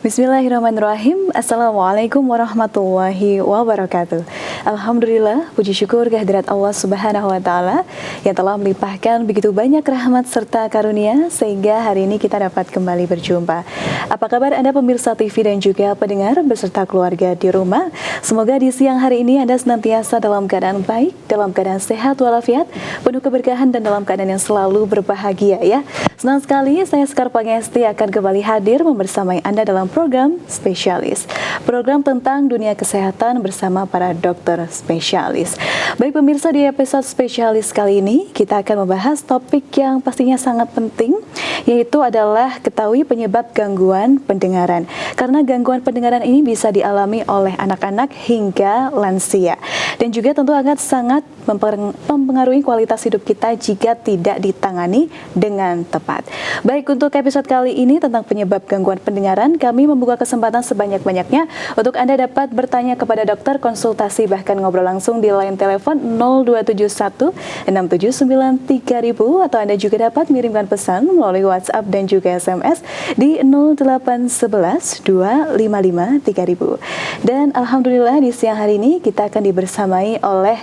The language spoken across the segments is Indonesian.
Bismillahirrahmanirrahim. Assalamualaikum warahmatullahi wabarakatuh. Alhamdulillah, puji syukur kehadirat Allah Subhanahu wa Ta'ala yang telah melimpahkan begitu banyak rahmat serta karunia sehingga hari ini kita dapat kembali berjumpa. Apa kabar Anda pemirsa TV dan juga pendengar beserta keluarga di rumah? Semoga di siang hari ini Anda senantiasa dalam keadaan baik, dalam keadaan sehat walafiat, penuh keberkahan dan dalam keadaan yang selalu berbahagia ya. Senang sekali saya Sekar Pangesti akan kembali hadir membersamai Anda dalam program Spesialis. Program tentang dunia kesehatan bersama para dokter spesialis. Baik pemirsa, di episode Spesialis kali ini kita akan membahas topik yang pastinya sangat penting, yaitu adalah ketahui penyebab gangguan pendengaran. Karena gangguan pendengaran ini bisa dialami oleh anak-anak hingga lansia. Dan juga tentu akan sangat mempengaruhi kualitas hidup kita jika tidak ditangani dengan tepat. Baik, untuk episode kali ini tentang penyebab gangguan pendengaran, kami membuka kesempatan sebanyak-banyaknya untuk Anda dapat bertanya kepada dokter, konsultasi, bahkan ngobrol langsung di line telepon 0271 679 3000 atau Anda juga dapat mengirimkan pesan melalui WhatsApp dan juga SMS di 0811 255 3000. Dan alhamdulillah di siang hari ini kita akan dibersamai oleh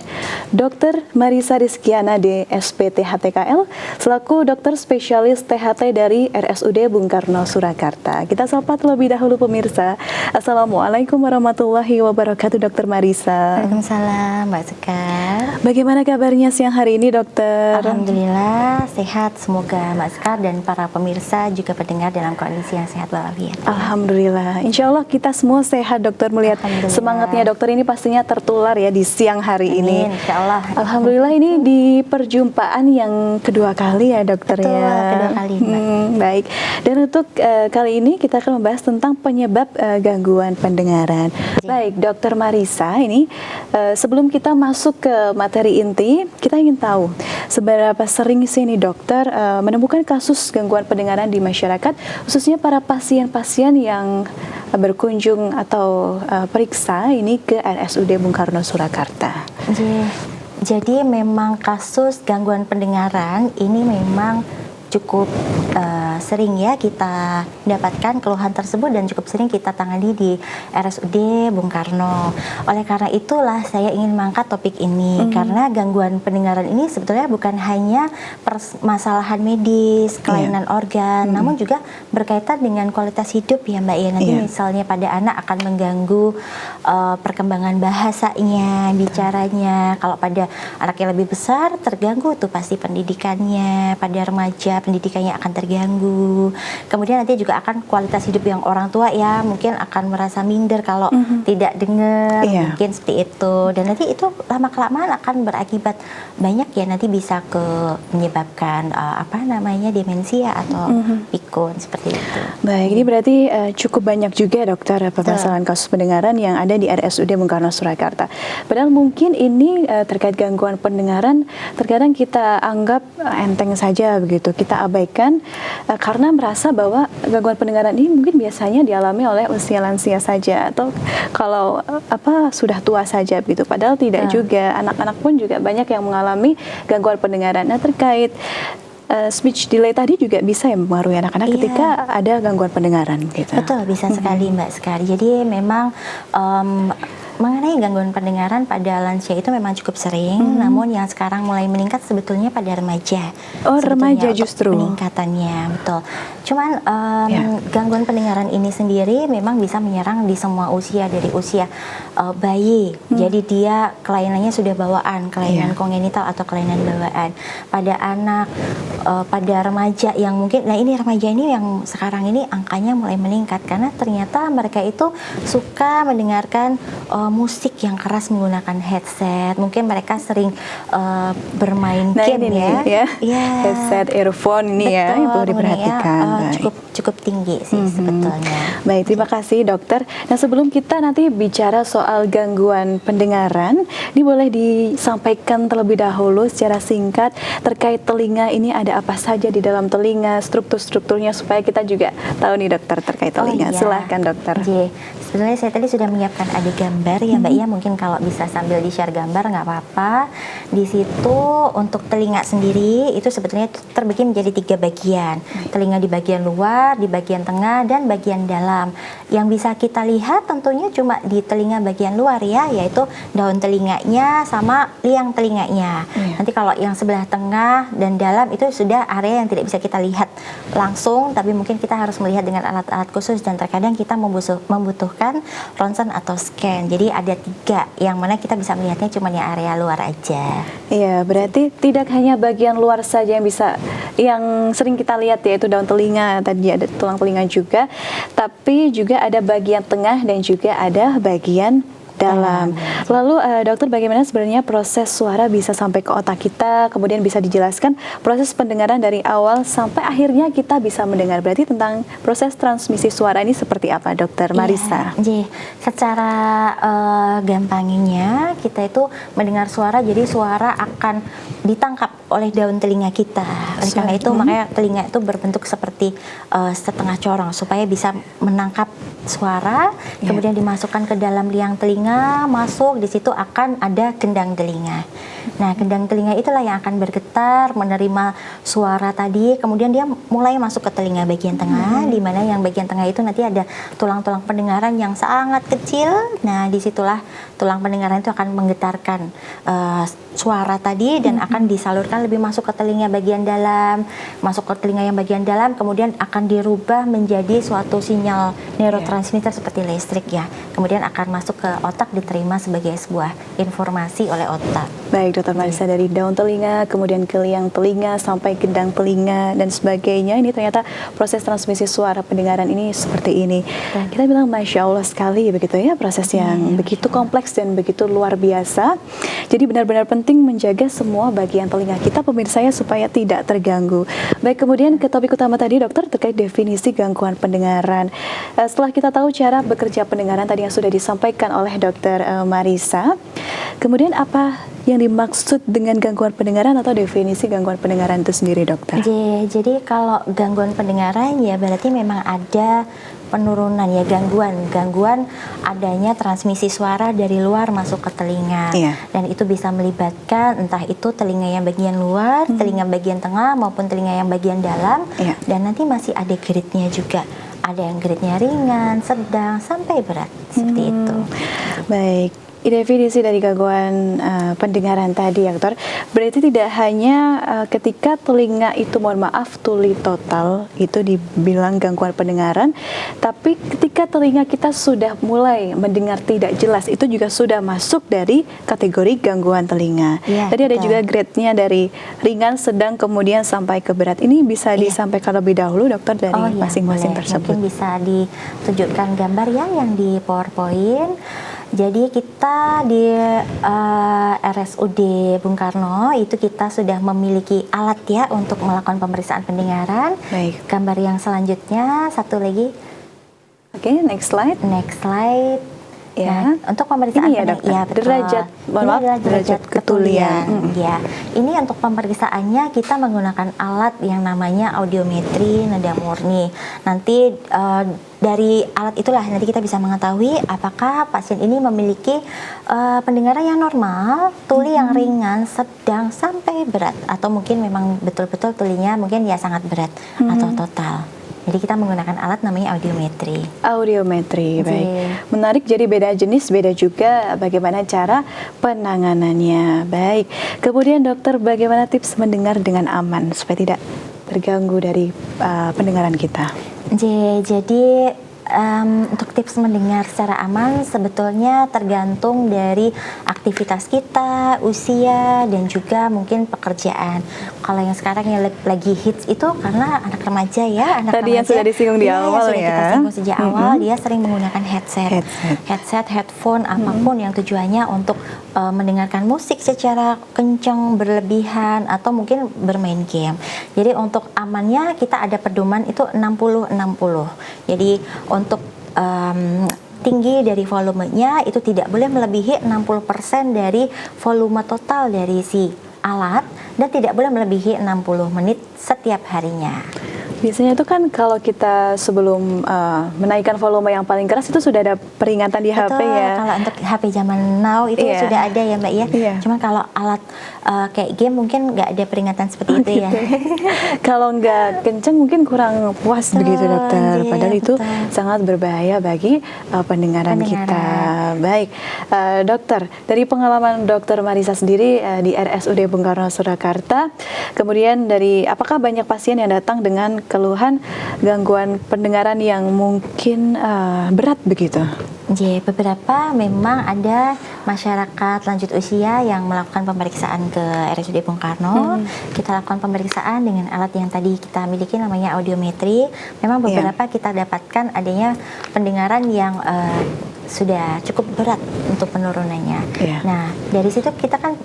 Dr. Marisa Rizkiana DSP THTKL selaku dokter spesialis THT dari RSUD Bung Karno Surakarta. Kita sapa terlebih dahulu pemirsa. Assalamualaikum warahmatullahi wabarakatuh, Dr. Marisa. Waalaikumsalam, Mbak Sekar. Bagaimana kabarnya siang hari ini, dokter? Alhamdulillah sehat. Semoga Mbak Sekar dan para pemirsa juga pendengar dalam kondisi yang sehat walafiat. Alhamdulillah. Insya Allah kita semua sehat, dokter. Melihat semangatnya dokter ini pastinya tertular ya di siang hari ini. Insya Allah. Alhamdulillah, ini di perjumpaan yang kedua kali ya, dokter. Betul, ya. kedua kali, Mbak. Baik. Dan untuk kali ini kita akan membahas tentang penyebab gangguan pendengaran. Baik, Dokter Marisa, ini sebelum kita masuk ke materi inti, kita ingin tahu seberapa sering sih ini dokter menemukan kasus gangguan pendengaran di masyarakat, khususnya para pasien-pasien yang berkunjung atau periksa ini ke RSUD Bung Karno Surakarta. Jadi memang kasus gangguan pendengaran ini memang cukup sering ya kita dapatkan keluhan tersebut dan cukup sering kita tangani di RSUD Bung Karno. Oleh karena itulah saya ingin mengangkat topik ini karena gangguan pendengaran ini sebetulnya bukan hanya permasalahan medis, kelainan organ, namun juga berkaitan dengan kualitas hidup ya Mbak ya. Nanti misalnya pada anak akan mengganggu perkembangan bahasanya, bicaranya. Kalau pada anak yang lebih besar terganggu tuh pasti pendidikannya, pada remaja pendidikannya akan terganggu. Kemudian nanti juga akan kualitas hidup yang orang tua ya mungkin akan merasa minder kalau tidak dengar, mungkin seperti itu. Dan nanti itu lama-kelamaan akan berakibat banyak ya, nanti bisa menyebabkan demensia atau pikun seperti itu. Baik, ini berarti cukup banyak juga dokter permasalahan kasus pendengaran yang ada di RSUD Bung Karno Surakarta. Padahal mungkin ini terkait gangguan pendengaran terkadang kita anggap enteng saja begitu, kita abaikan karena merasa bahwa gangguan pendengaran ini mungkin biasanya dialami oleh usia lansia saja atau kalau sudah tua saja begitu. Padahal tidak juga, anak-anak pun juga banyak yang mengalami gangguan pendengaran. Nah, terkait speech delay tadi juga bisa ya mempengaruhi anak-anak ketika ada gangguan pendengaran gitu. Betul, bisa sekali Mbak Sekar. Jadi memang mengenai gangguan pendengaran pada lansia itu memang cukup sering, namun yang sekarang mulai meningkat sebetulnya pada remaja. Oh, remaja justru peningkatannya, betul. Cuman gangguan pendengaran ini sendiri memang bisa menyerang di semua usia, dari usia bayi. Jadi dia kelainannya sudah bawaan, kelainan kongenital atau kelainan bawaan. Pada anak, pada remaja yang mungkin, nah ini remaja ini yang sekarang ini angkanya mulai meningkat karena ternyata mereka itu suka mendengarkan musik yang keras menggunakan headset. Mungkin mereka sering bermain game ya. Headset, earphone ini ya yang perlu diperhatikan. Cukup tinggi sih sebetulnya. Baik, terima kasih dokter. Nah, sebelum kita nanti bicara soal gangguan pendengaran, ini boleh disampaikan terlebih dahulu secara singkat terkait telinga ini, ada apa saja di dalam telinga, strukturnya supaya kita juga tahu nih dokter terkait telinga. Silahkan dokter. Sebenarnya saya tadi sudah menyiapkan ada gambar ya Mbak ya, mungkin kalau bisa sambil di-share gambar nggak apa-apa. Di situ untuk telinga sendiri itu sebetulnya terbagi menjadi 3 bagian. Telinga di bagian luar, luar, di bagian tengah, dan bagian dalam. Yang bisa kita lihat tentunya cuma di telinga bagian luar ya, yaitu daun telinganya sama liang telinganya. Nanti kalau yang sebelah tengah dan dalam itu sudah area yang tidak bisa kita lihat langsung, tapi mungkin kita harus melihat dengan alat-alat khusus, dan terkadang kita membutuhkan ronsen atau scan. Jadi ada 3 yang mana kita bisa melihatnya cuma yang area luar aja. Iya, berarti tidak hanya bagian luar saja yang sering kita lihat, yaitu daun telinga, tadi ada tulang telinga juga, tapi juga ada bagian tengah dan juga ada bagian dalam. Lalu dokter, bagaimana sebenarnya proses suara bisa sampai ke otak kita, kemudian bisa dijelaskan proses pendengaran dari awal sampai akhirnya kita bisa mendengar. Berarti tentang proses transmisi suara ini seperti apa, Dokter Marisa? Jadi secara gampangnya kita itu mendengar suara, jadi suara akan ditangkap oleh daun telinga kita. Oleh karena itu makanya telinga itu berbentuk seperti setengah corong supaya bisa menangkap suara, kemudian dimasukkan ke dalam liang telinga, masuk di situ akan ada gendang telinga. Nah, gendang telinga itulah yang akan bergetar menerima suara tadi, kemudian dia mulai masuk ke telinga bagian tengah, di mana yang bagian tengah itu nanti ada tulang-tulang pendengaran yang sangat kecil. Nah, disitulah tulang pendengaran itu akan menggetarkan suara tadi dan akan disalurkan lebih masuk ke telinga bagian dalam, masuk ke telinga yang bagian dalam, kemudian akan dirubah menjadi suatu sinyal neurotransmitter seperti listrik ya. Kemudian akan masuk ke otak, diterima sebagai sebuah informasi oleh otak. Baik, Dokter Marisa, dari daun telinga, kemudian ke liang telinga, sampai gendang telinga, dan sebagainya. Ini ternyata proses transmisi suara pendengaran ini seperti ini. Kita bilang Masya Allah sekali begitu ya, proses yang begitu kompleks dan begitu luar biasa. Jadi benar-benar penting menjaga semua bagian telinga kita, pemirsa ya, supaya tidak terganggu. Baik, kemudian ke topik utama tadi, Dokter, terkait definisi gangguan pendengaran. Setelah kita tahu cara bekerja pendengaran tadi yang sudah disampaikan oleh Dokter Marisa, kemudian apa yang dimaksud dengan gangguan pendengaran atau definisi gangguan pendengaran itu sendiri, Dokter? Jadi kalau gangguan pendengaran ya berarti memang ada penurunan ya, gangguan adanya transmisi suara dari luar masuk ke telinga. Dan itu bisa melibatkan entah itu telinga yang bagian luar, telinga bagian tengah maupun telinga yang bagian dalam. Dan nanti masih ada grade-nya juga. Ada yang grade-nya ringan, sedang, sampai berat, seperti itu. Baik, definisi dari gangguan pendengaran tadi ya, Dokter, berarti tidak hanya ketika telinga itu, mohon maaf, tuli total itu dibilang gangguan pendengaran, tapi ketika telinga kita sudah mulai mendengar tidak jelas, itu juga sudah masuk dari kategori gangguan telinga. Tadi ada juga grade-nya dari ringan, sedang, kemudian sampai ke berat. Ini bisa disampaikan lebih dahulu, Dokter, dari masing-masing tersebut. Mungkin bisa ditunjukkan gambar ya yang di PowerPoint. Jadi kita di RSUD Bung Karno itu kita sudah memiliki alat ya untuk melakukan pemeriksaan pendengaran. Baik. Gambar yang selanjutnya, satu lagi. Oke, next slide. Next slide. Ya. Nah, untuk pemeriksaan ini ya, Dokter, ya, betul. derajat, derajat ketulian. Ya, ini untuk pemeriksaannya kita menggunakan alat yang namanya audiometri nada murni. Nanti dari alat itulah nanti kita bisa mengetahui apakah pasien ini memiliki pendengaran yang normal, tuli yang ringan, sedang, sampai berat, atau mungkin memang betul-betul tulinya mungkin ya sangat berat atau total. Jadi kita menggunakan alat namanya audiometri. Audiometri, baik. Menarik, jadi beda jenis, beda juga bagaimana cara penanganannya. Baik. Kemudian, Dokter, bagaimana tips mendengar dengan aman supaya tidak terganggu dari pendengaran kita? Jadi untuk tips mendengar secara aman sebetulnya tergantung dari aktivitas kita, usia, dan juga mungkin pekerjaan. Kalau yang sekarang yang lagi hits itu karena anak remaja ya, tadi yang sudah disinggung di awal sudah ya. Kita singgung sejak awal, dia sering menggunakan headset, headphone, apapun yang tujuannya untuk mendengarkan musik secara kencang, berlebihan, atau mungkin bermain game. Jadi untuk amannya kita ada pedoman itu 60-60. Jadi untuk tinggi dari volumenya itu tidak boleh melebihi 60% dari volume total dari si alat, dan tidak boleh melebihi 60 menit setiap harinya. Biasanya itu kan kalau kita sebelum menaikkan volume yang paling keras itu sudah ada peringatan di HP Betul, ya. kalau untuk HP zaman now itu Iya. sudah ada ya Mbak ya. Iya. Cuman kalau alat kayak game mungkin nggak ada peringatan seperti itu ya. Kalau nggak kenceng mungkin kurang puas Betul, begitu dokter. iya, Padahal itu betul. sangat berbahaya bagi pendengaran kita. Baik, dokter, dari pengalaman dokter Marisa sendiri di RSUD Bung Karno Surakarta, kemudian dari apakah banyak pasien yang datang dengan keluhan gangguan pendengaran yang mungkin berat begitu? Jadi beberapa memang ada masyarakat lanjut usia yang melakukan pemeriksaan ke RSUD Bung Karno. Kita lakukan pemeriksaan dengan alat yang tadi kita miliki namanya audiometri. Memang beberapa kita dapatkan adanya pendengaran yang sudah cukup berat untuk penurunannya. Nah, dari situ kita kan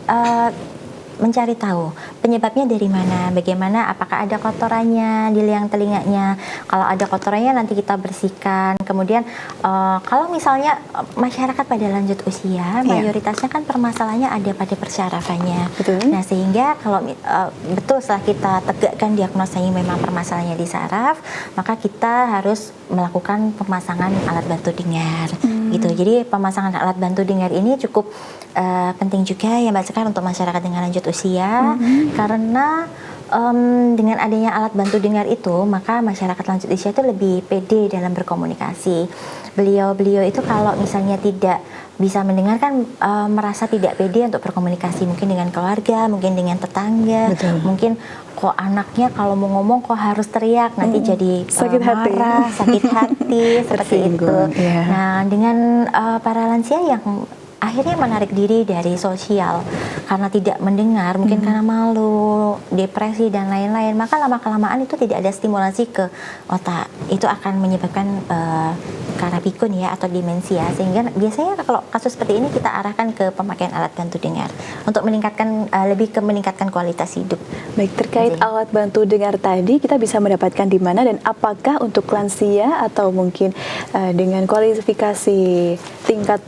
mencari tahu penyebabnya dari mana, bagaimana, apakah ada kotorannya di liang telinganya. Kalau ada kotorannya nanti kita bersihkan. Kemudian kalau misalnya masyarakat pada lanjut usia, mayoritasnya kan permasalahannya ada pada persyarafannya. Betul. Nah, sehingga kalau betul setelah kita tegakkan diagnosanya memang permasalahannya di saraf, maka kita harus melakukan pemasangan alat bantu dengar. Gitu. Jadi pemasangan alat bantu dengar ini cukup penting juga ya Mbak Sekar untuk masyarakat dengan lanjut usia, karena dengan adanya alat bantu dengar itu maka masyarakat lanjut usia itu lebih pede dalam berkomunikasi. Beliau itu kalau misalnya tidak bisa mendengar kan merasa tidak pede untuk berkomunikasi, mungkin dengan keluarga, mungkin dengan tetangga. Betul. Mungkin kok anaknya kalau mau ngomong kok harus teriak, nanti jadi sakit marah, sakit hati seperti itu. Nah, dengan para lansia yang akhirnya menarik diri dari sosial karena tidak mendengar, mungkin karena malu, depresi dan lain-lain, maka lama-kelamaan itu tidak ada stimulasi ke otak, itu akan menyebabkan karapikun ya atau demensia, sehingga biasanya kalau kasus seperti ini kita arahkan ke pemakaian alat bantu dengar untuk meningkatkan lebih ke meningkatkan kualitas hidup. Baik, terkait alat bantu dengar tadi kita bisa mendapatkan di mana dan apakah untuk lansia atau mungkin dengan kualifikasi tingkat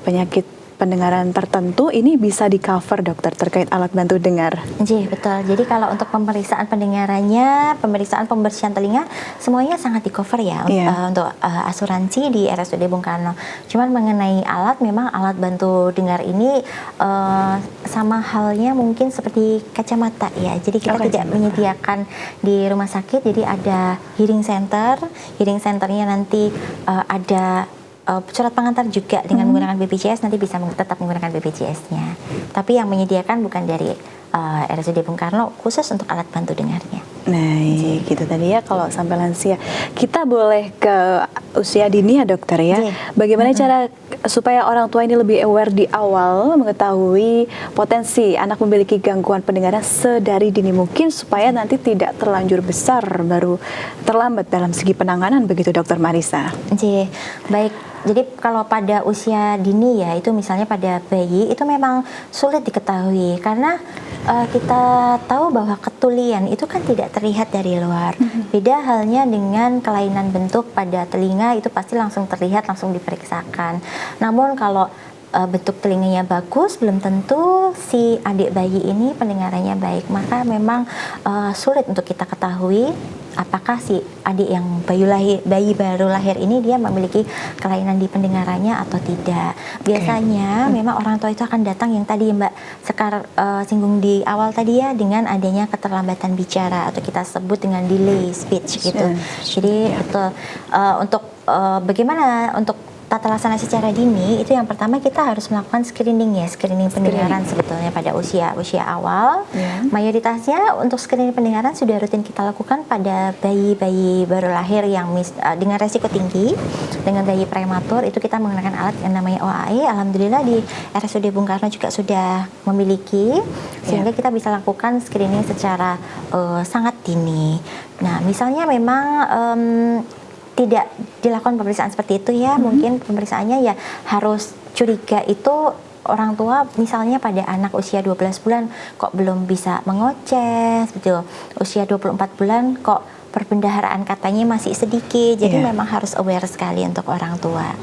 penyakit pendengaran tertentu ini bisa di cover dokter terkait alat bantu dengar? Iya betul. Jadi kalau untuk pemeriksaan pendengarannya, pemeriksaan pembersihan telinga, semuanya sangat di cover ya untuk asuransi di RSUD Bung Karno. Cuman mengenai alat, memang alat bantu dengar ini sama halnya mungkin seperti kacamata ya. Jadi kita tidak menyediakan di rumah sakit. Jadi ada hearing center. Hearing centernya nanti ada surat pengantar juga dengan menggunakan BPJS, nanti bisa tetap menggunakan BPJS-nya. Tapi yang menyediakan bukan dari RSUD Bung Karno, khusus untuk alat bantu dengarnya. Nah, gitu tadi ya kalau sampai lansia. Kita boleh ke usia dini ya dokter ya. Bagaimana cara supaya orang tua ini lebih aware di awal mengetahui potensi anak memiliki gangguan pendengaran sedari dini mungkin supaya nanti tidak terlanjur besar baru terlambat dalam segi penanganan begitu dokter Marisa? Baik. Jadi kalau pada usia dini ya, itu misalnya pada bayi itu memang sulit diketahui karena kita tahu bahwa ketulian itu kan tidak terlihat dari luar. Beda halnya dengan kelainan bentuk pada telinga, itu pasti langsung terlihat, langsung diperiksakan. Namun kalau bentuk telinganya bagus, belum tentu si adik bayi ini pendengarannya baik. Maka memang sulit untuk kita ketahui apakah si adik yang bayi baru lahir ini dia memiliki kelainan di pendengarannya atau tidak. Biasanya memang orang tua itu akan datang yang tadi Mbak Sekar singgung di awal tadi ya, dengan adanya keterlambatan bicara atau kita sebut dengan delay speech gitu. Jadi betul untuk bagaimana untuk tata laksana secara dini itu yang pertama kita harus melakukan screening ya, screening pendengaran sebetulnya pada usia awal. Mayoritasnya untuk screening pendengaran sudah rutin kita lakukan pada bayi-bayi baru lahir yang dengan resiko tinggi, dengan bayi prematur itu kita menggunakan alat yang namanya OAE. Alhamdulillah di RSUD Bung Karno juga sudah memiliki, sehingga kita bisa lakukan screening secara sangat dini. Nah, misalnya memang tidak dilakukan pemeriksaan seperti itu ya, mungkin pemeriksaannya ya harus curiga itu orang tua misalnya pada anak usia 12 bulan kok belum bisa mengoceh gitu, usia 24 bulan kok perbendaharaan katanya masih sedikit, jadi memang harus aware sekali untuk orang tua.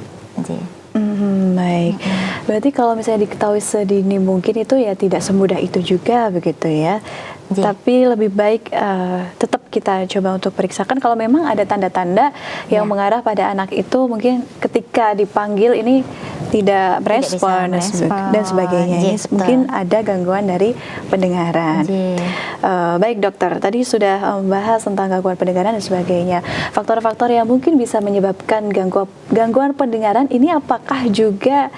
Baik, berarti kalau misalnya diketahui sedini mungkin itu ya tidak semudah itu juga begitu ya. Tapi lebih baik tetap kita coba untuk periksakan kalau memang ada tanda-tanda yang mengarah pada anak itu mungkin ketika dipanggil ini tidak merespon dan sebagainya. Ini mungkin ada gangguan dari pendengaran. Baik dokter, tadi sudah membahas tentang gangguan pendengaran dan sebagainya. Faktor-faktor yang mungkin bisa menyebabkan gangguan pendengaran ini apakah juga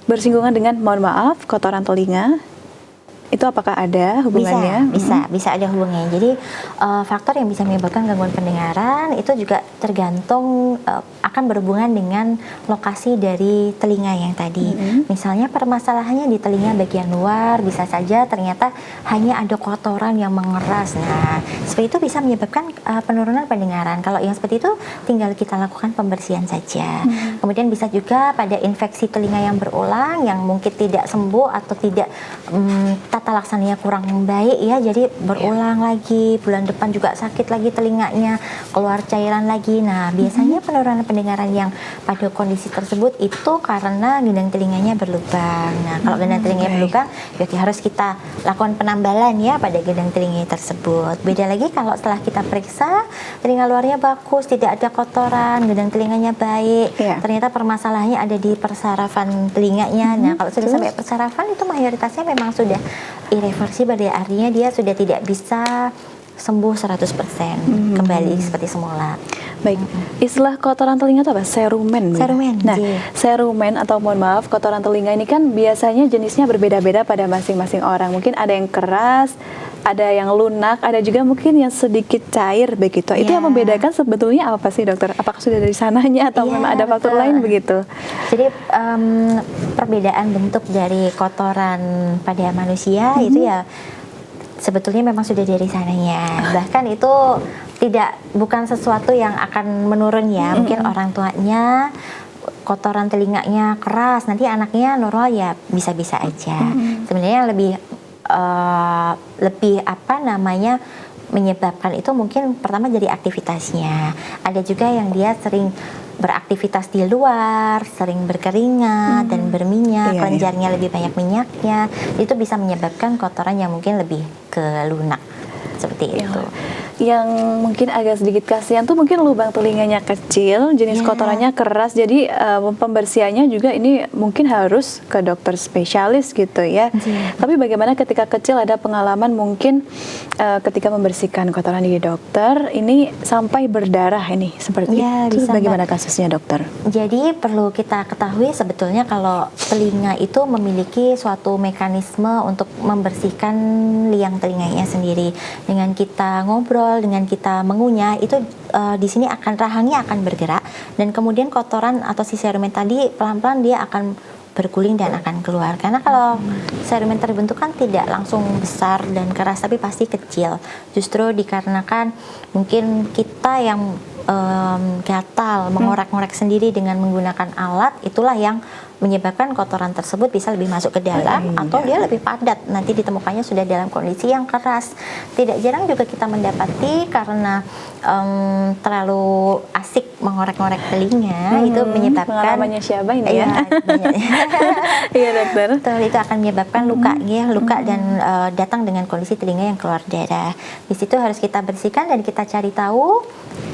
bersinggungan dengan, mohon maaf, kotoran telinga? Itu apakah ada hubungannya? Bisa ada hubungannya. Jadi faktor yang bisa menyebabkan gangguan pendengaran itu juga tergantung akan berhubungan dengan lokasi dari telinga yang tadi. Misalnya permasalahannya di telinga bagian luar, bisa saja ternyata hanya ada kotoran yang mengeras. Nah, seperti itu bisa menyebabkan penurunan pendengaran. Kalau yang seperti itu tinggal kita lakukan pembersihan saja. Kemudian bisa juga pada infeksi telinga yang berulang yang mungkin tidak sembuh atau tidak tata laksananya kurang baik ya, jadi berulang lagi, bulan depan juga sakit lagi telinganya, keluar cairan lagi. Nah, biasanya penurunan pendengaran yang pada kondisi tersebut itu karena gendang telinganya berlubang. Nah, kalau gendang telinganya berlubang, berarti harus kita lakukan penambalan ya pada gendang telinga tersebut. Beda lagi kalau setelah kita periksa, telinga luarnya bagus, tidak ada kotoran, gendang telinganya baik, ternyata permasalahannya ada di persarafan telinganya. Nah, kalau sudah sampai persarafan itu mayoritasnya memang sudah irreversibel, artinya dia sudah tidak bisa sembuh 100% kembali seperti semula. Baik, istilah kotoran telinga itu apa? Serumen. Nah, serumen atau mohon maaf, kotoran telinga ini kan biasanya jenisnya berbeda-beda pada masing-masing orang. Mungkin ada yang keras, ada yang lunak, ada juga mungkin yang sedikit cair begitu. Itu yang membedakan sebetulnya apa sih dokter? Apakah sudah dari sananya atau memang ada faktor lain begitu? Jadi perbedaan bentuk dari kotoran pada manusia itu ya sebetulnya memang sudah dari sananya. Bahkan itu bukan sesuatu yang akan menurun ya. Mungkin orang tuanya kotoran telinganya keras, nanti anaknya normal ya bisa-bisa aja. Sebenarnya yang lebih menyebabkan itu mungkin pertama dari aktivitasnya. Ada juga yang dia sering beraktivitas di luar, sering berkeringat dan berminyak, kelenjarnya lebih banyak minyaknya, itu bisa menyebabkan kotoran yang mungkin lebih ke lunak seperti itu. Yang mungkin agak sedikit kasihan tuh mungkin lubang telinganya kecil, jenis kotorannya keras, jadi pembersihannya juga ini mungkin harus ke dokter spesialis gitu ya. Tapi bagaimana ketika kecil ada pengalaman mungkin ketika membersihkan kotoran di dokter ini sampai berdarah ini seperti itu, bagaimana kasusnya dokter? Jadi perlu kita ketahui sebetulnya kalau telinga itu memiliki suatu mekanisme untuk membersihkan liang telinganya sendiri. Dengan kita ngobrol, dengan kita mengunyah itu di sini rahangnya akan bergerak dan kemudian kotoran atau si serumen tadi pelan-pelan dia akan berguling dan akan keluar. Karena kalau serumen terbentuk kan tidak langsung besar dan keras tapi pasti kecil. Justru dikarenakan mungkin kita yang gatal mengorek-ngorek sendiri dengan menggunakan alat, itulah yang menyebabkan kotoran tersebut bisa lebih masuk ke dalam atau dia lebih padat, nanti ditemukannya sudah dalam kondisi yang keras. Tidak jarang juga kita mendapati karena terlalu asik mengorek-ngorek telinga itu menyebabkan pengalamannya siapa ini ya? Iya dokter. Itu akan menyebabkan luka dan datang dengan kondisi telinga yang keluar darah. Di situ harus kita bersihkan dan kita cari tahu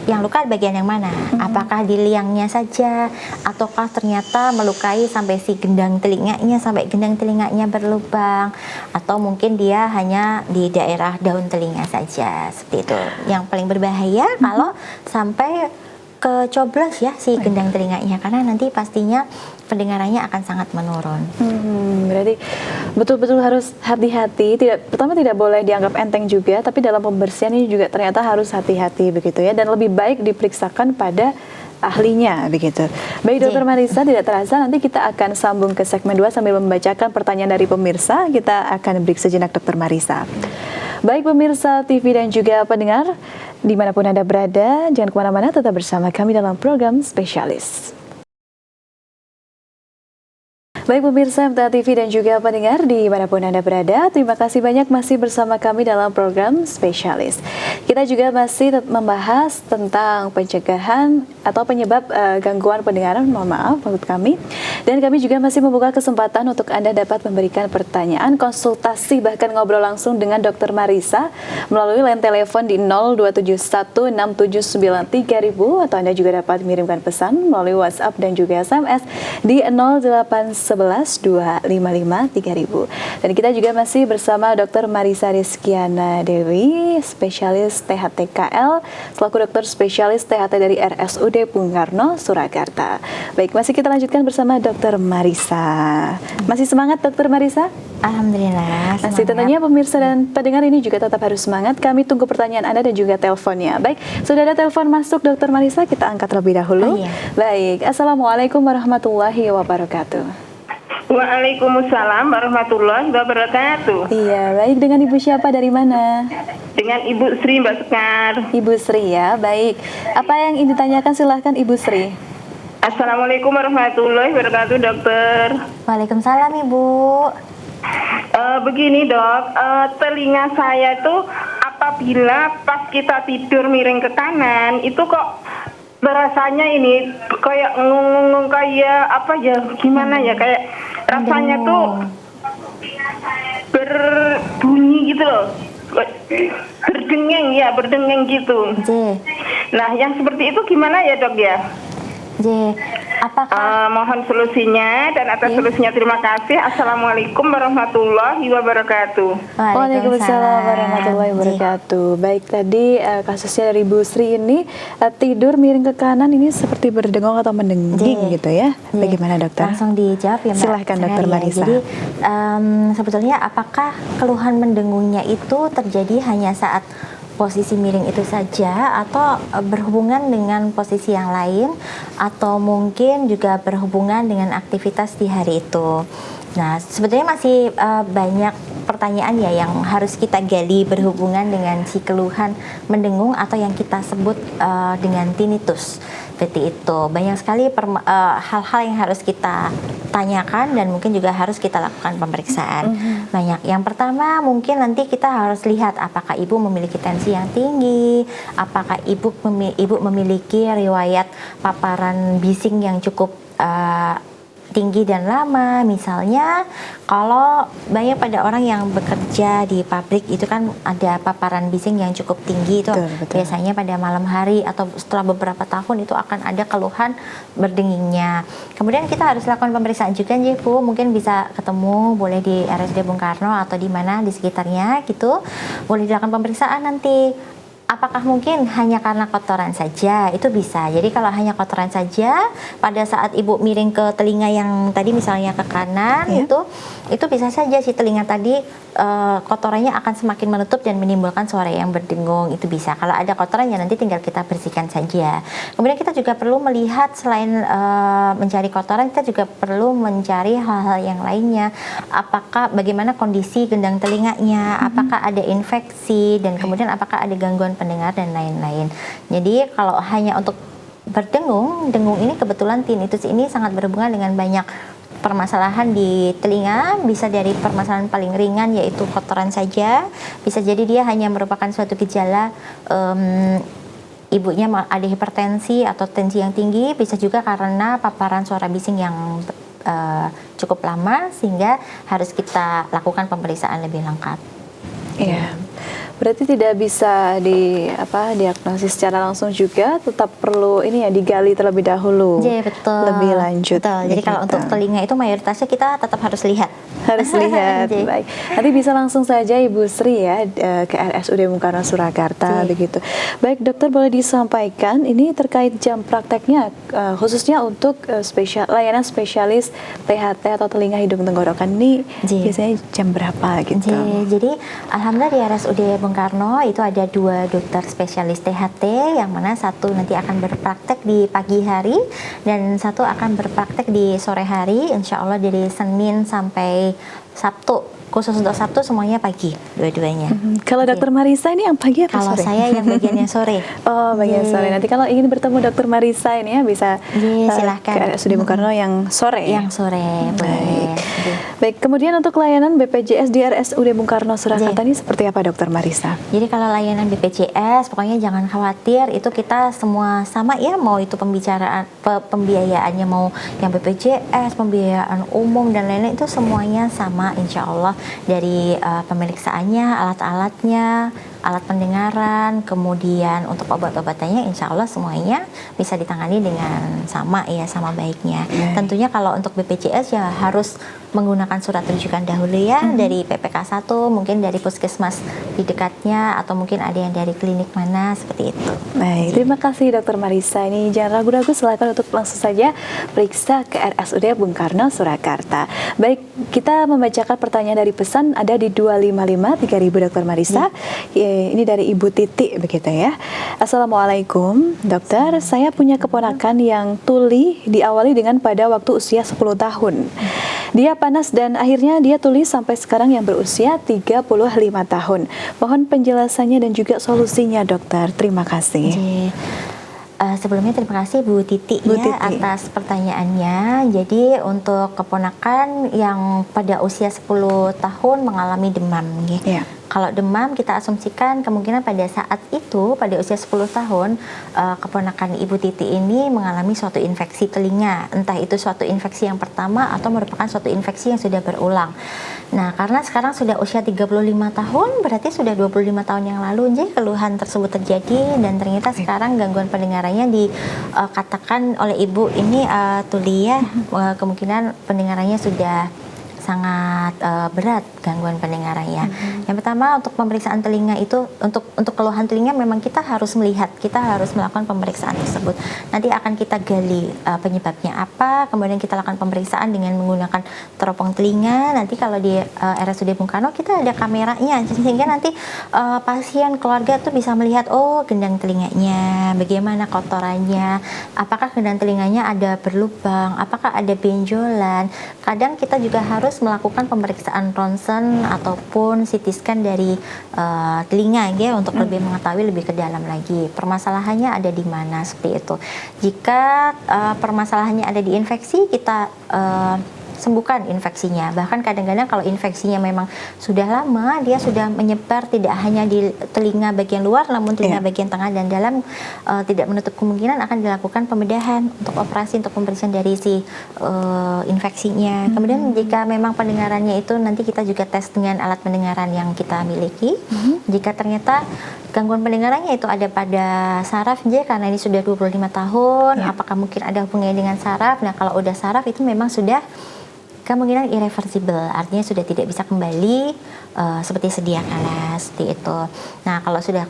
yang luka bagian yang mana. Apakah di liangnya saja ataukah ternyata melukai sampai si gendang telinganya, sampai gendang telinganya berlubang, atau mungkin dia hanya di daerah daun telinga saja, seperti itu. Yang paling berbahaya kalau sampai kecoblos ya si gendang telinganya, karena nanti pastinya pendengarannya akan sangat menurun. Berarti betul-betul harus hati-hati. Pertama tidak boleh dianggap enteng juga, tapi dalam pembersihan ini juga ternyata harus hati-hati begitu ya, dan lebih baik diperiksakan pada ahlinya begitu. Baik Dokter Marisa, tidak terasa nanti kita akan sambung ke segmen 2 sambil membacakan pertanyaan dari pemirsa. Kita akan break sejenak Dokter Marisa. Baik pemirsa TV dan juga pendengar, dimanapun Anda berada, jangan kemana-mana, tetap bersama kami dalam program Spesialis. Baik pemirsa MTA TV dan juga pendengar dimanapun Anda berada, terima kasih banyak masih bersama kami dalam program Spesialis. Kita juga masih membahas tentang pencegahan atau penyebab gangguan pendengaran, mohon maaf maksud kami. Dan kami juga masih membuka kesempatan untuk Anda dapat memberikan pertanyaan, konsultasi, bahkan ngobrol langsung dengan Dr. Marisa melalui line telepon di 02716793000 atau Anda juga dapat mengirimkan pesan melalui WhatsApp dan juga SMS di 08112553000. Dan kita juga masih bersama Dr. Marisa Rizkiana Dewi, spesialis THT-KL, selaku dokter spesialis THT dari RSUD Bung Karno, Surakarta. Baik, masih kita lanjutkan bersama Dr. Marisa. Masih semangat Dr. Marisa? Alhamdulillah. Masih tentunya pemirsa dan pendengar ini juga tetap harus semangat. Kami tunggu pertanyaan Anda dan juga teleponnya. Baik, sudah ada telepon masuk Dr. Marisa, kita angkat terlebih dahulu. Iya. Baik, Assalamualaikum warahmatullahi wabarakatuh. Waalaikumsalam warahmatullahi wabarakatuh. Iya, baik, dengan Ibu siapa, dari mana? Dengan Ibu Sri, Mbak Sekar. Ibu Sri ya, baik. Apa yang ingin ditanyakan, silahkan Ibu Sri. Assalamualaikum warahmatullahi wabarakatuh, dokter. Waalaikumsalam Ibu. Begini dok, telinga saya tuh apabila pas kita tidur miring ke kanan, itu kok berasanya ini kayak ngung kayak apa ya, gimana ya, kayak rasanya tuh berbunyi gitu loh. Berdengeng gitu. J. Nah, yang seperti itu gimana ya dok ya? J. Apakah Mohon solusinya, dan atas solusinya terima kasih. Assalamualaikum warahmatullahi wabarakatuh. Waalaikumsalam warahmatullahi wabarakatuh. Baik, tadi kasusnya dari Bu Sri ini tidur miring ke kanan ini seperti berdengung atau mendengging gitu ya. Bagaimana dokter? Langsung dijawab ya Mbak. Silahkan Dokter Marisa. Jadi sebetulnya apakah keluhan mendengungnya itu terjadi hanya saat posisi miring itu saja, atau berhubungan dengan posisi yang lain, atau mungkin juga berhubungan dengan aktivitas di hari itu? Nah, sebetulnya masih banyak pertanyaan ya yang harus kita gali berhubungan dengan si keluhan mendengung atau yang kita sebut dengan tinnitus. Seperti itu. Banyak sekali hal-hal yang harus kita tanyakan dan mungkin juga harus kita lakukan pemeriksaan. Banyak. Yang pertama mungkin nanti kita harus lihat apakah ibu memiliki tensi yang tinggi, apakah ibu memiliki riwayat paparan bising yang cukup tinggi dan lama. Misalnya kalau banyak pada orang yang bekerja di pabrik itu kan ada paparan bising yang cukup tinggi itu, betul. Biasanya pada malam hari atau setelah beberapa tahun itu akan ada keluhan berdengingnya. Kemudian kita harus lakukan pemeriksaan juga nih Bu, mungkin bisa ketemu boleh di RSUD Bung Karno atau di mana di sekitarnya gitu, boleh dilakukan pemeriksaan nanti. Apakah mungkin hanya karena kotoran saja? Itu bisa. Jadi kalau hanya kotoran saja, pada saat ibu miring ke telinga yang tadi misalnya ke kanan, itu bisa saja si telinga tadi kotorannya akan semakin menutup dan menimbulkan suara yang berdengung. Itu bisa. Kalau ada kotorannya nanti tinggal kita bersihkan saja. Kemudian kita juga perlu melihat selain mencari kotoran, kita juga perlu mencari hal-hal yang lainnya. Apakah bagaimana kondisi gendang telinganya? Apakah ada infeksi, dan kemudian apakah ada gangguan pendengar dan lain-lain. Jadi kalau hanya untuk berdengung, dengung ini kebetulan tinnitus ini sangat berhubungan dengan banyak permasalahan di telinga. Bisa dari permasalahan paling ringan yaitu kotoran saja, bisa jadi dia hanya merupakan suatu gejala ibunya ada hipertensi atau tensi yang tinggi, bisa juga karena paparan suara bising yang cukup lama sehingga harus kita lakukan pemeriksaan lebih lengkap. Iya. Berarti tidak bisa diagnosis secara langsung juga, tetap perlu ini ya digali terlebih dahulu. Iya, betul. Lebih lanjut. Betul. Jadi kalau untuk telinga itu mayoritasnya kita tetap harus lihat. Harus lihat. Baik. Nanti bisa langsung saja Ibu Sri ya ke RSUD Bung Karno Surakarta begitu. Baik, dokter, boleh disampaikan ini terkait jam prakteknya khususnya untuk layanan spesialis THT atau telinga hidung tenggorokan ini biasanya jam berapa gitu? Jadi alhamdulillah di RSUD Bung Karno itu ada 2 dokter spesialis THT, yang mana satu nanti akan berpraktek di pagi hari dan satu akan berpraktek di sore hari, insya Allah dari Senin sampai Sabtu khusus untuk Sabtu semuanya pagi, dua-duanya. Kalau Dokter Marisa ini yang pagi apa Kalau sore? saya yang bagiannya sore. Oh, bagian sore. Nanti kalau ingin bertemu Dokter Marisa ini ya bisa Silahkan. ke RSUD Bung Karno yang sore. Yang sore, boleh. Baik, kemudian untuk layanan BPJS di RSUD Bung Karno Surakarta ini seperti apa Dokter Marisa? Jadi kalau layanan BPJS, pokoknya jangan khawatir, itu kita semua sama ya, mau itu pembiayaannya mau yang BPJS, pembiayaan umum dan lain-lain itu semuanya sama insya Allah, dari pemeriksaannya, alat-alatnya, alat pendengaran, kemudian untuk obat-obatannya insya Allah semuanya bisa ditangani dengan sama ya, sama baiknya. Tentunya kalau untuk BPJS ya harus menggunakan surat rujukan dahulu ya, dari PPK 1, mungkin dari puskesmas di dekatnya, atau mungkin ada yang dari klinik mana, seperti itu. Baik, terima kasih Dokter Marisa. Ini jangan ragu-ragu, silakan untuk langsung saja periksa ke RSUD Bung Karno Surakarta. Baik, kita membacakan pertanyaan dari pesan ada di 255 3000 Dokter Marisa. Ini dari Ibu Titi begitu ya. Assalamualaikum dokter, saya punya keponakan yang tuli diawali dengan pada waktu usia 10 tahun. Dia panas dan akhirnya dia tuli sampai sekarang yang berusia 35 tahun. Mohon penjelasannya dan juga solusinya dokter. Terima kasih. Sebelumnya terima kasih Bu Titi atas pertanyaannya. Jadi untuk keponakan yang pada usia 10 tahun mengalami demam Kalau demam kita asumsikan kemungkinan pada saat itu pada usia 10 tahun keponakan Ibu Titi ini mengalami suatu infeksi telinga. Entah itu suatu infeksi yang pertama atau merupakan suatu infeksi yang sudah berulang. Nah, karena sekarang sudah usia 35 tahun, berarti sudah 25 tahun yang lalu jadi keluhan tersebut terjadi, dan ternyata sekarang gangguan pendengarannya dikatakan oleh ibu ini tuli ya, kemungkinan pendengarannya sudah sangat berat gangguan pendengarannya. Yang pertama untuk pemeriksaan telinga itu untuk keluhan telinga memang kita harus melihat, kita harus melakukan pemeriksaan tersebut. Nanti akan kita gali penyebabnya apa, kemudian kita lakukan pemeriksaan dengan menggunakan teropong telinga. Nanti kalau di RSUD Bung Karno kita ada kameranya, sehingga nanti pasien keluarga tuh bisa melihat gendang telinganya, bagaimana kotorannya, apakah gendang telinganya ada berlubang, apakah ada benjolan. Kadang kita juga harus melakukan pemeriksaan ronsen ataupun CT scan dari telinga ya, untuk lebih mengetahui lebih ke dalam lagi permasalahannya ada di mana, seperti itu. Jika permasalahannya ada di infeksi, kita sembuhkan infeksinya. Bahkan kadang-kadang kalau infeksinya memang sudah lama, dia sudah menyebar tidak hanya di telinga bagian luar, namun telinga bagian tengah dan dalam, tidak menutup kemungkinan akan dilakukan pembedahan untuk operasi untuk pembersihan dari si infeksinya. Kemudian jika memang pendengarannya itu nanti kita juga tes dengan alat pendengaran yang kita miliki. Jika ternyata gangguan pendengarannya itu ada pada saraf karena ini sudah 25 tahun, apakah mungkin ada hubungannya dengan saraf? Nah, kalau udah saraf itu memang sudah kemungkinan irreversible, artinya sudah tidak bisa kembali seperti sedia kala, seperti itu. Nah, kalau sudah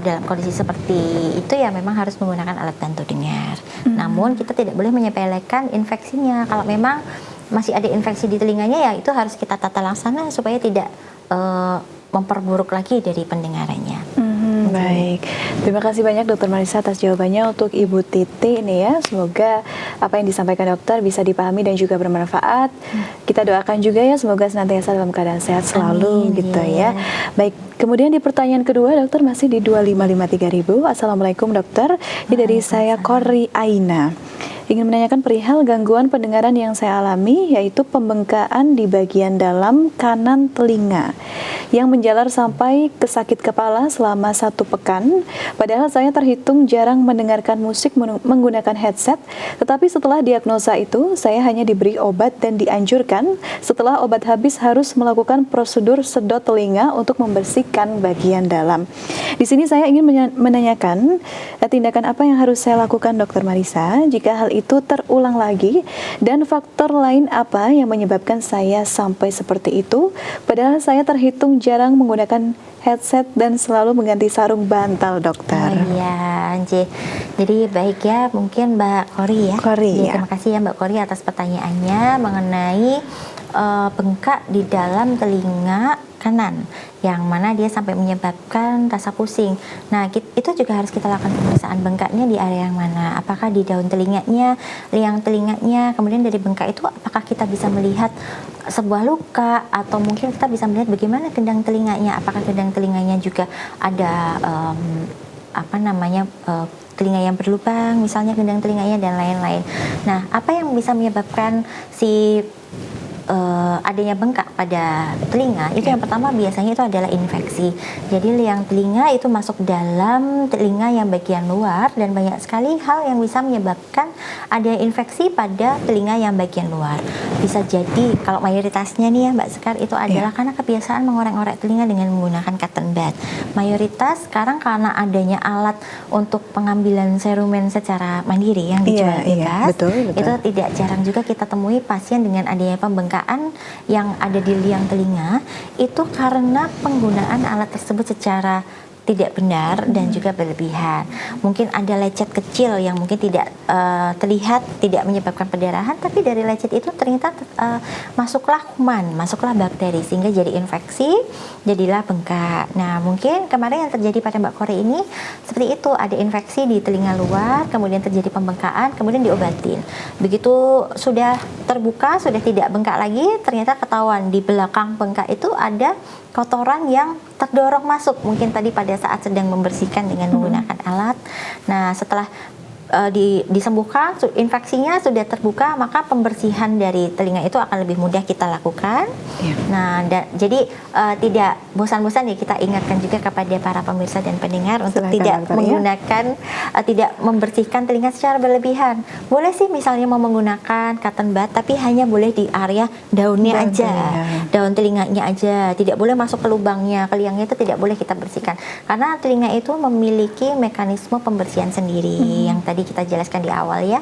dalam kondisi seperti itu ya memang harus menggunakan alat bantu dengar. Namun kita tidak boleh menyepelekan infeksinya. Kalau memang masih ada infeksi di telinganya ya itu harus kita tata laksana supaya tidak memperburuk lagi dari pendengarannya. Baik, terima kasih banyak Dokter Marisa atas jawabannya untuk Ibu Titi ini ya. Semoga apa yang disampaikan dokter bisa dipahami dan juga bermanfaat. Kita doakan juga ya semoga senantiasa dalam keadaan sehat selalu. Amin, gitu ya. Baik, kemudian di pertanyaan kedua dokter masih di 2553000. Assalamualaikum dokter, ini dari saya Kori Aina. Ingin menanyakan perihal gangguan pendengaran yang saya alami, yaitu pembengkakan di bagian dalam kanan telinga yang menjalar sampai ke sakit kepala selama 1 pekan. Padahal saya terhitung jarang mendengarkan musik menggunakan headset, tetapi setelah diagnosa itu saya hanya diberi obat dan dianjurkan setelah obat habis harus melakukan prosedur sedot telinga untuk membersihkan bagian dalam. Di sini saya ingin menanyakan tindakan apa yang harus saya lakukan Dokter Marisa jika hal itu terulang lagi, dan faktor lain apa yang menyebabkan saya sampai seperti itu padahal saya terhitung jarang menggunakan headset dan selalu mengganti sarung bantal dokter. Iya, jadi baik ya, mungkin Mbak Kori ya. Terima kasih ya Mbak Kori atas pertanyaannya mengenai bengkak di dalam telinga kanan. yang mana dia sampai menyebabkan rasa pusing. Nah, itu juga harus kita lakukan pemeriksaan bengkaknya di area yang mana. Apakah di daun telinganya, liang telinganya, kemudian dari bengkak itu apakah kita bisa melihat sebuah luka, atau mungkin kita bisa melihat bagaimana gendang telinganya. Apakah gendang telinganya juga ada telinga yang berlubang, misalnya gendang telinganya dan lain-lain. Nah, apa yang bisa menyebabkan si adanya bengkak pada telinga itu yang pertama biasanya itu adalah infeksi. Jadi liang telinga itu masuk dalam telinga yang bagian luar, dan banyak sekali hal yang bisa menyebabkan ada infeksi pada telinga yang bagian luar. Bisa jadi kalau mayoritasnya nih ya Mbak Sekar itu adalah karena kebiasaan mengorek-orek telinga dengan menggunakan cotton bud. Mayoritas sekarang karena adanya alat untuk pengambilan serumen secara mandiri yang dijual bebas, betul. itu tidak jarang juga kita temui pasien dengan adanya pembengkakan yang ada di liang telinga itu karena penggunaan alat tersebut secara tidak benar dan juga berlebihan. Mungkin ada lecet kecil yang mungkin tidak terlihat, tidak menyebabkan pendarahan, tapi dari lecet itu ternyata masuklah kuman, masuklah bakteri sehingga jadi infeksi, jadilah bengkak. Nah, mungkin kemarin yang terjadi pada Mbak Kori ini seperti itu, ada infeksi di telinga luar, kemudian terjadi pembengkakan, kemudian diobatin. Begitu sudah terbuka, sudah tidak bengkak lagi, ternyata ketahuan di belakang bengkak itu ada kotoran yang terdorong masuk, mungkin tadi pada saat sedang membersihkan dengan menggunakan alat. Nah, setelah disembuhkan, infeksinya sudah terbuka, maka pembersihan dari telinga itu akan lebih mudah kita lakukan. Nah, jadi tidak bosan-bosan ya kita ingatkan juga kepada para pemirsa dan pendengar untuk tidak menggunakan, tidak membersihkan telinga secara berlebihan. Boleh sih misalnya mau menggunakan cotton bud, tapi hanya boleh di area daunnya aja, daun telinganya aja, tidak boleh masuk ke lubangnya, ke liangnya itu tidak boleh kita bersihkan, karena telinga itu memiliki mekanisme pembersihan sendiri yang tadi kita jelaskan di awal ya.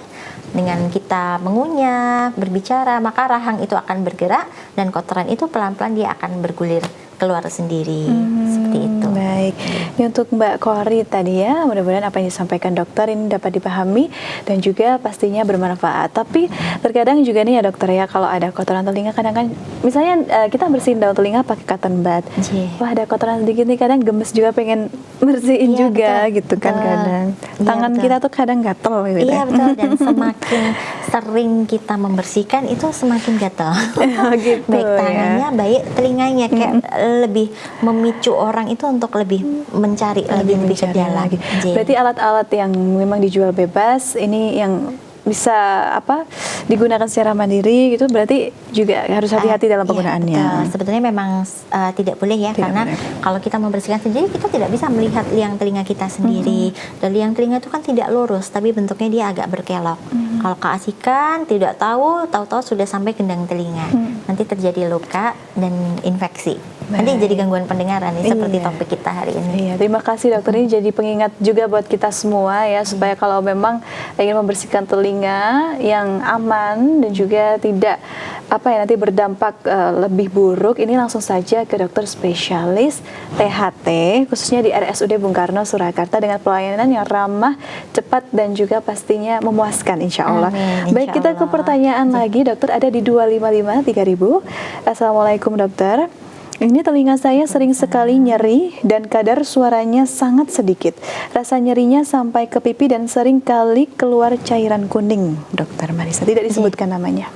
Dengan kita mengunyah, berbicara, maka rahang itu akan bergerak dan kotoran itu pelan-pelan dia akan bergulir keluar sendiri. Seperti itu. Baik, ini untuk Mbak Kori tadi ya, mudah-mudahan apa yang disampaikan dokter ini dapat dipahami dan juga pastinya bermanfaat. Tapi terkadang juga nih ya dokter ya, kalau ada kotoran telinga kadang-kadang misalnya kita bersihin daun telinga pakai cotton bud, wah ada kotoran sedikit nih, kadang gemes juga pengen bersihin juga betul, gitu kan kadang. Tangan kita tuh kadang gatel gitu. Iya betul, dan semakin sering kita membersihkan itu semakin gatel. Gitu, baik tangannya, baik telinganya, kayak lebih memicu orang itu untuk lebih mencari lebih ke dalam. Berarti alat-alat yang memang dijual bebas ini yang bisa digunakan secara mandiri gitu, berarti juga harus hati-hati dalam penggunaannya. Betul. Sebetulnya memang tidak boleh ya, karena kalau kita membersihkan sendiri kita tidak bisa melihat liang telinga kita sendiri. Dan liang telinga itu kan tidak lurus, tapi bentuknya dia agak berkelok. Kalau keasikan tidak tahu-tahu sudah sampai gendang telinga. Nanti terjadi luka dan infeksi. Nanti jadi gangguan pendengaran nih, seperti topik kita hari ini. Terima kasih dokter, ini jadi pengingat juga buat kita semua ya, supaya kalau memang ingin membersihkan telinga yang aman dan juga tidak nanti berdampak lebih buruk, ini langsung saja ke dokter spesialis THT khususnya di RSUD Bung Karno Surakarta dengan pelayanan yang ramah, cepat dan juga pastinya memuaskan insya Allah. Baik, kita ke pertanyaan lagi dokter, ada di 255 3000. Assalamualaikum dokter. Ini telinga saya sering sekali nyeri dan kadar suaranya sangat sedikit. Rasa nyerinya sampai ke pipi dan sering kali keluar cairan kuning, dokter Marisa. Tidak disebutkan namanya.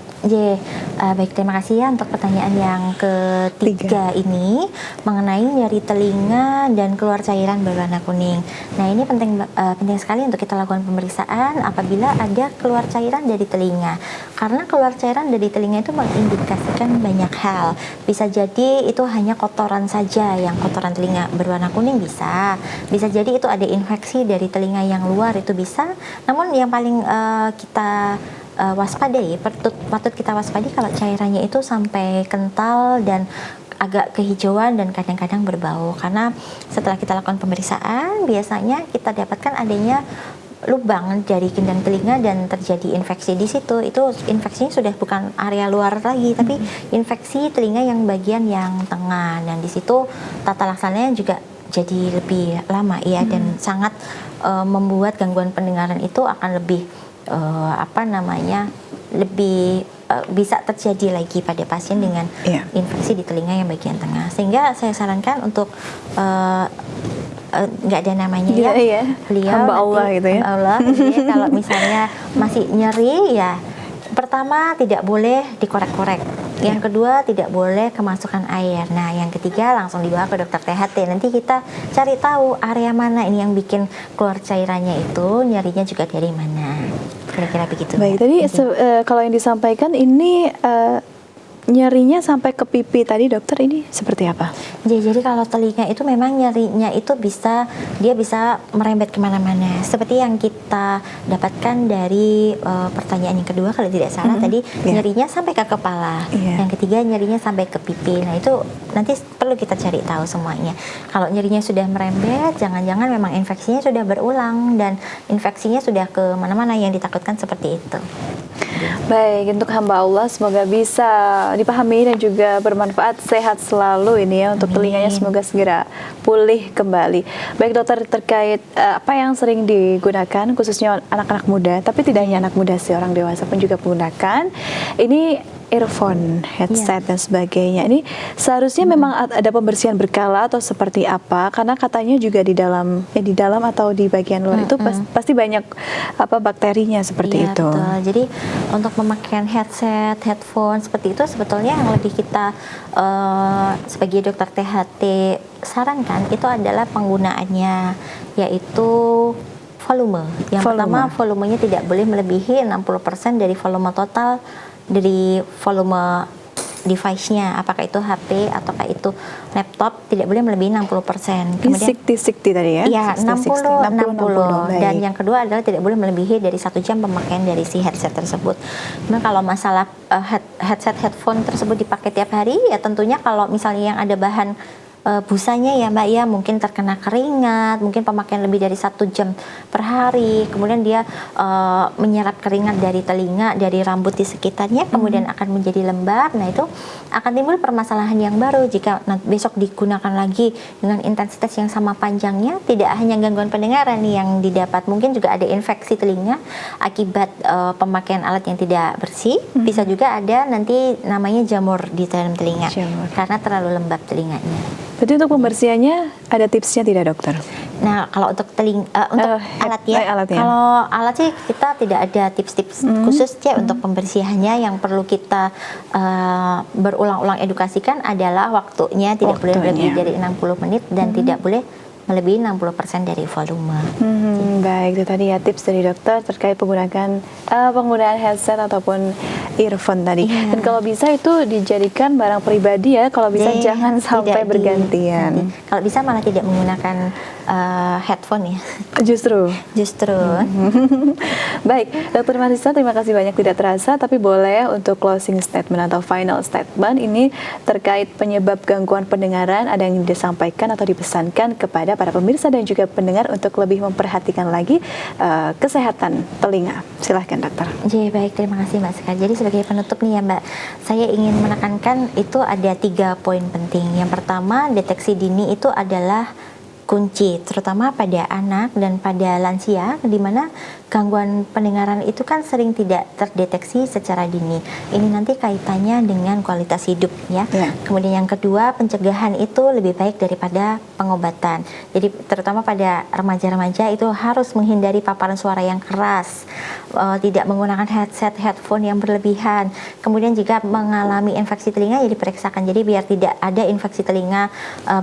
Baik, terima kasih ya untuk pertanyaan yang ketiga ini mengenai nyeri telinga dan keluar cairan berwarna kuning. Nah, ini penting sekali untuk kita lakukan pemeriksaan apabila ada keluar cairan dari telinga. Karena keluar cairan dari telinga itu mengindikasikan banyak hal. Bisa jadi itu hanya kotoran saja, yang kotoran telinga berwarna kuning bisa jadi itu ada infeksi dari telinga yang luar, itu bisa. Namun yang paling kita waspadai, patut kita waspadai kalau cairannya itu sampai kental dan agak kehijauan dan kadang-kadang berbau. Karena setelah kita lakukan pemeriksaan, biasanya kita dapatkan adanya lubang dari gendang telinga dan terjadi infeksi di situ. Itu infeksinya sudah bukan area luar lagi, tapi infeksi telinga yang bagian yang tengah. Dan di situ tata laksananya juga jadi lebih lama ya, dan sangat membuat gangguan pendengaran itu akan lebih lebih bisa terjadi lagi pada pasien dengan infeksi di telinga yang bagian tengah. Sehingga saya sarankan untuk nggak ada namanya ya, beliau hamba Allah nanti, gitu ya. Allah, jadi kalau misalnya masih nyeri ya, pertama tidak boleh dikorek-korek, yang kedua tidak boleh kemasukan air, nah yang ketiga langsung dibawa ke dokter THT. Nanti kita cari tahu area mana ini yang bikin keluar cairannya itu, nyerinya juga dari mana, kira-kira begitu. Baik, tadi kalau yang disampaikan ini nyerinya sampai ke pipi tadi dokter, ini seperti apa? Jadi kalau telinga itu memang nyerinya itu dia bisa merembet kemana-mana. Seperti yang kita dapatkan dari pertanyaan yang kedua kalau tidak salah tadi, nyerinya sampai ke kepala. Yang ketiga nyerinya sampai ke pipi. Nah itu nanti perlu kita cari tahu semuanya. Kalau nyerinya sudah merembet, jangan-jangan memang infeksinya sudah berulang dan infeksinya sudah ke mana-mana yang ditakutkan seperti itu. Baik, untuk hamba Allah semoga bisa dipahami dan juga bermanfaat, sehat selalu ini ya untuk telinganya, semoga segera pulih kembali. Baik dokter, terkait apa yang sering digunakan khususnya anak-anak muda, tapi tidak hanya anak muda sih, orang dewasa pun juga menggunakan ini earphone, headset dan sebagainya. Ini seharusnya memang ada pembersihan berkala atau seperti apa? Karena katanya juga di dalam atau di bagian luar itu pasti banyak bakterinya seperti itu. Betul. Jadi untuk pemakaian headset, headphone seperti itu sebetulnya yang lebih kita sebagai dokter THT sarankan itu adalah penggunaannya, yaitu volume. Yang pertama, volumenya tidak boleh melebihi 60% dari volume total dari volume device-nya, apakah itu HP ataukah itu laptop, tidak boleh melebihi 60%. Kemudian 60 tadi ya? Iya, 60. 60. Dan yang kedua adalah tidak boleh melebihi dari 1 jam pemakaian dari si headset tersebut. Nah, kalau masalah headset, headphone tersebut dipakai tiap hari, ya tentunya kalau misalnya yang ada bahan busanya ya Mbak ya, mungkin terkena keringat, mungkin pemakaian lebih dari 1 jam per hari, kemudian dia menyerap keringat dari telinga, dari rambut di sekitarnya, kemudian akan menjadi lembab. Nah itu akan timbul permasalahan yang baru jika besok digunakan lagi dengan intensitas yang sama panjangnya. Tidak hanya gangguan pendengaran yang didapat, mungkin juga ada infeksi telinga akibat pemakaian alat yang tidak bersih. Bisa juga ada nanti namanya jamur di dalam telinga karena terlalu lembab telinganya. Berarti untuk pembersihannya ada tipsnya tidak dokter? Nah kalau untuk alatnya, kalau alat sih kita tidak ada tips-tips khusus ya untuk pembersihannya. Yang perlu kita berulang-ulang edukasikan adalah waktunya, tidak boleh lebih dari 60 menit dan tidak boleh melebihi 60% dari volume. Baik, itu tadi ya tips dari dokter terkait penggunaan headset ataupun earphone tadi. Dan kalau bisa itu dijadikan barang pribadi ya, kalau bisa jangan sampai bergantian. Kalau bisa malah tidak menggunakan headphone ya. Justru. Baik, Dokter Marissa, terima kasih banyak, tidak terasa, tapi boleh untuk closing statement atau final statement ini terkait penyebab gangguan pendengaran, ada yang disampaikan atau dipesankan kepada para pemirsa dan juga pendengar untuk lebih memperhatikan lagi kesehatan telinga. Silahkan dokter. Baik, terima kasih Mbak Sekar. Jadi sebagai penutup nih ya Mbak, saya ingin menekankan itu ada 3 poin penting. Yang pertama, deteksi dini itu adalah kunci, terutama pada anak dan pada lansia, di mana gangguan pendengaran itu kan sering tidak terdeteksi secara dini. Ini nanti kaitannya dengan kualitas hidup ya. Kemudian yang kedua, pencegahan itu lebih baik daripada pengobatan. Jadi terutama pada remaja-remaja itu harus menghindari paparan suara yang keras, tidak menggunakan headset, headphone yang berlebihan. Kemudian jika mengalami infeksi telinga ya diperiksakan. Jadi biar tidak ada infeksi telinga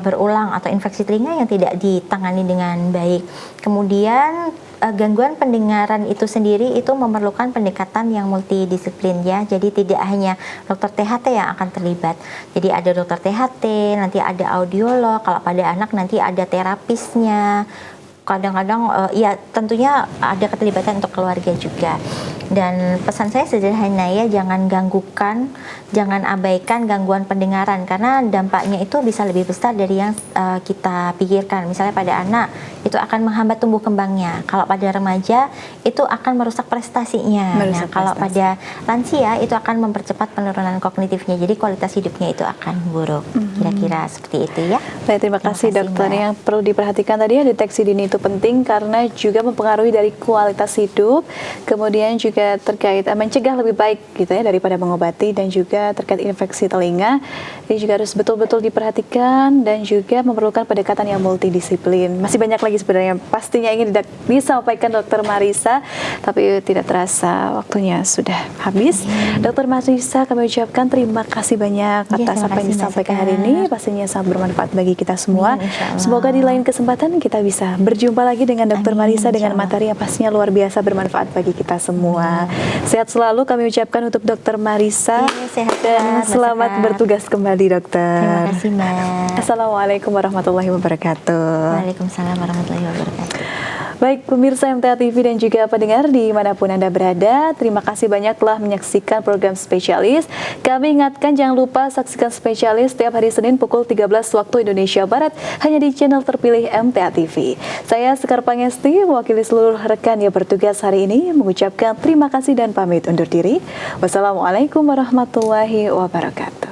berulang atau infeksi telinga yang tidak ditangani dengan baik. Kemudian gangguan pendengaran itu sendiri itu memerlukan pendekatan yang multidisiplin ya. Jadi tidak hanya dokter THT yang akan terlibat. Jadi ada dokter THT, nanti ada audiolog, kalau pada anak nanti ada terapisnya. Kadang-kadang ya tentunya ada keterlibatan untuk keluarga juga. Dan pesan saya sederhana ya, jangan ganggukan, jangan abaikan gangguan pendengaran karena dampaknya itu bisa lebih besar dari yang kita pikirkan. Misalnya pada anak itu akan menghambat tumbuh kembangnya. Kalau pada remaja itu akan merusak prestasinya. Kalau pada lansia itu akan mempercepat penurunan kognitifnya. Jadi kualitas hidupnya itu akan buruk. Kira-kira seperti itu ya. Baik, terima kasih dokter. Yang perlu diperhatikan tadi ya, deteksi dini itu penting karena juga mempengaruhi dari kualitas hidup, kemudian juga juga terkait mencegah lebih baik gitu ya daripada mengobati, dan juga terkait infeksi telinga ini juga harus betul-betul diperhatikan dan juga memerlukan pendekatan yang multidisiplin. Masih banyak lagi sebenarnya pastinya ingin disampaikan Dokter Marisa, tapi tidak terasa waktunya sudah habis. Dokter Marisa, kami ucapkan terima kasih banyak atas apa yang disampaikan hari ini, pastinya sangat bermanfaat bagi kita semua. Semoga di lain kesempatan kita bisa berjumpa lagi dengan Dokter Marisa dengan materi yang pastinya luar biasa bermanfaat bagi kita semua. Sehat selalu kami ucapkan untuk Dokter Marisa, dan selamat bertugas kembali dokter. Terima kasih Mbak. Assalamualaikum warahmatullahi wabarakatuh. Waalaikumsalam warahmatullahi wabarakatuh. Baik pemirsa MTA TV dan juga pendengar dimanapun Anda berada, terima kasih banyak telah menyaksikan program Spesialis. Kami ingatkan jangan lupa saksikan Spesialis setiap hari Senin pukul 13 waktu Indonesia Barat hanya di channel terpilih MTA TV. Saya Sekar Pangesti mewakili seluruh rekan yang bertugas hari ini mengucapkan terima kasih dan pamit undur diri. Wassalamualaikum warahmatullahi wabarakatuh.